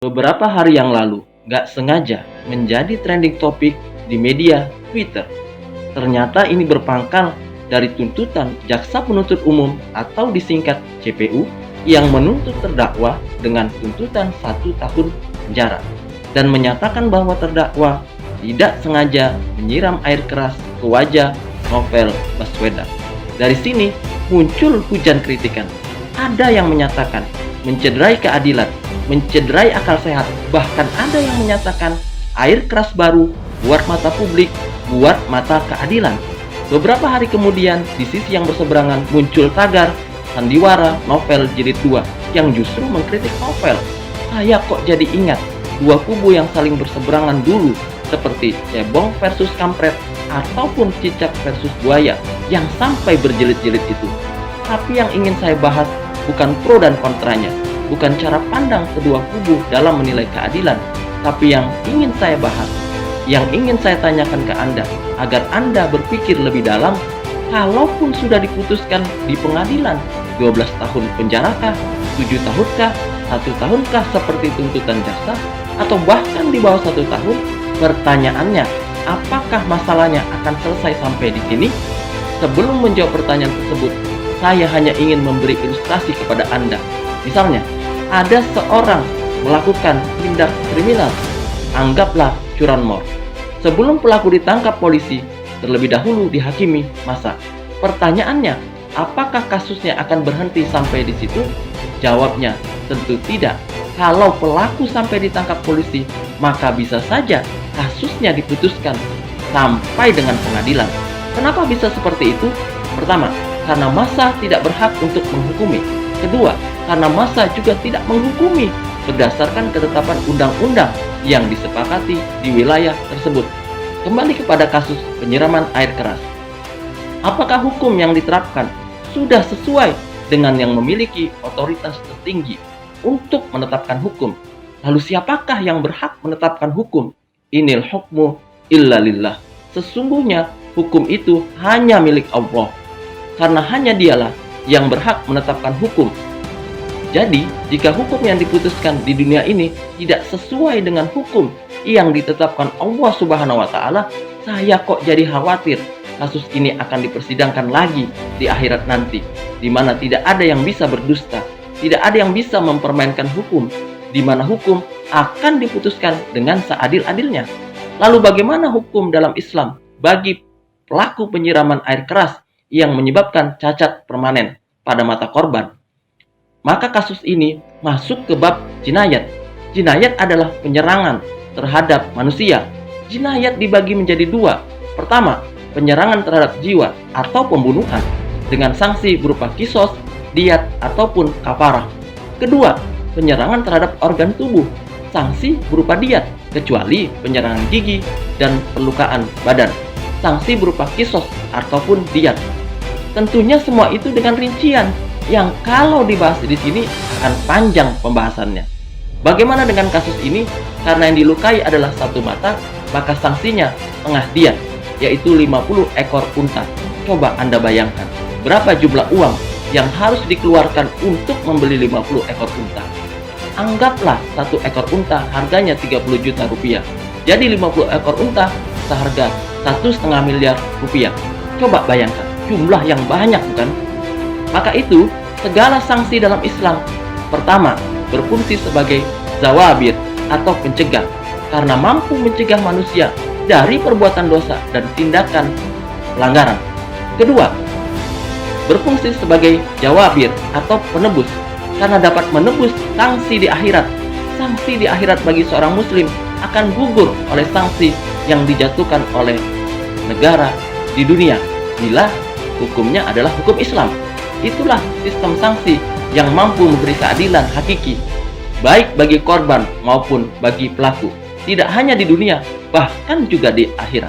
beberapa hari yang lalu nggak sengaja menjadi trending topik di media Twitter. Ternyata ini berpangkal dari tuntutan Jaksa Penuntut Umum atau disingkat JPU yang menuntut terdakwa dengan tuntutan 1 tahun penjara dan menyatakan bahwa terdakwa tidak sengaja menyiram air keras ke wajah Novel Baswedan. Dari sini muncul hujan kritikan. Ada yang menyatakan mencederai keadilan, mencederai akal sehat, bahkan ada yang menyatakan air keras baru buat mata publik, buat mata keadilan. Beberapa hari kemudian, di sisi yang berseberangan muncul tagar sandiwara Novel Jilid 2 yang justru mengkritik Novel. Saya kok jadi ingat dua kubu yang saling berseberangan dulu, seperti cebong versus kampret ataupun cicak versus buaya yang sampai berjilid-jilid itu. Tapi yang ingin saya bahas bukan pro dan kontranya, bukan cara pandang kedua kubu dalam menilai keadilan, tapi yang ingin saya bahas, yang ingin saya tanyakan ke Anda, agar Anda berpikir lebih dalam, kalaupun sudah diputuskan di pengadilan 12 tahun penjarakah, 7 tahunkah, 1 tahunkah seperti tuntutan jaksa, atau bahkan di bawah 1 tahun, pertanyaannya, apakah masalahnya akan selesai sampai di sini? Sebelum menjawab pertanyaan tersebut, saya hanya ingin memberi ilustrasi kepada Anda. Misalnya, ada seorang melakukan tindak kriminal, anggaplah curanmor. Sebelum pelaku ditangkap polisi, terlebih dahulu dihakimi masa. Pertanyaannya, apakah kasusnya akan berhenti sampai di situ? Jawabnya, tentu tidak. Kalau pelaku sampai ditangkap polisi, maka bisa saja kasusnya diputuskan sampai dengan pengadilan. Kenapa bisa seperti itu? Pertama, karena massa tidak berhak untuk menghukumi. Kedua, karena massa juga tidak menghukumi berdasarkan ketetapan undang-undang yang disepakati di wilayah tersebut. Kembali kepada kasus penyiraman air keras. Apakah hukum yang diterapkan sudah sesuai dengan yang memiliki otoritas tertinggi untuk menetapkan hukum? Lalu siapakah yang berhak menetapkan hukum? Inil hukmu illa lillah. Sesungguhnya hukum itu hanya milik Allah, karena hanya dialah yang berhak menetapkan hukum. Jadi, jika hukum yang diputuskan di dunia ini tidak sesuai dengan hukum yang ditetapkan Allah Subhanahu wa Ta'ala, saya kok jadi khawatir kasus ini akan dipersidangkan lagi di akhirat nanti, di mana tidak ada yang bisa berdusta, tidak ada yang bisa mempermainkan hukum, di mana hukum akan diputuskan dengan seadil-adilnya. Lalu bagaimana hukum dalam Islam bagi pelaku penyiraman air keras yang menyebabkan cacat permanen pada mata korban? Maka kasus ini masuk ke bab jinayat. Jinayat adalah penyerangan terhadap manusia. Jinayat dibagi menjadi dua. Pertama, penyerangan terhadap jiwa atau pembunuhan dengan sanksi berupa kisos, diat, ataupun kafarah. Kedua, penyerangan terhadap organ tubuh, sanksi berupa diat, kecuali penyerangan gigi dan perlukaan badan, sanksi berupa kisos ataupun diat. Tentunya semua itu dengan rincian yang kalau dibahas di sini akan panjang pembahasannya. Bagaimana dengan kasus ini? Karena yang dilukai adalah satu mata, maka sanksinya setengah diat, yaitu 50 ekor unta. Coba Anda bayangkan, berapa jumlah uang yang harus dikeluarkan untuk membeli 50 ekor unta. Anggaplah satu ekor unta harganya 30 juta rupiah. Jadi 50 ekor unta seharga 1,5 miliar rupiah. Coba bayangkan, jumlah yang banyak bukan? Maka itu, segala sanksi dalam Islam, pertama, berfungsi sebagai zawabir atau pencegah, karena mampu mencegah manusia dari perbuatan dosa dan tindakan pelanggaran. Kedua, berfungsi sebagai jawabir atau penebus, karena dapat menebus sanksi di akhirat. Sanksi di akhirat bagi seorang muslim akan gugur oleh sanksi yang dijatuhkan oleh negara di dunia bila hukumnya adalah hukum Islam. Itulah sistem sanksi yang mampu memberi keadilan hakiki, baik bagi korban maupun bagi pelaku, tidak hanya di dunia, bahkan juga di akhirat.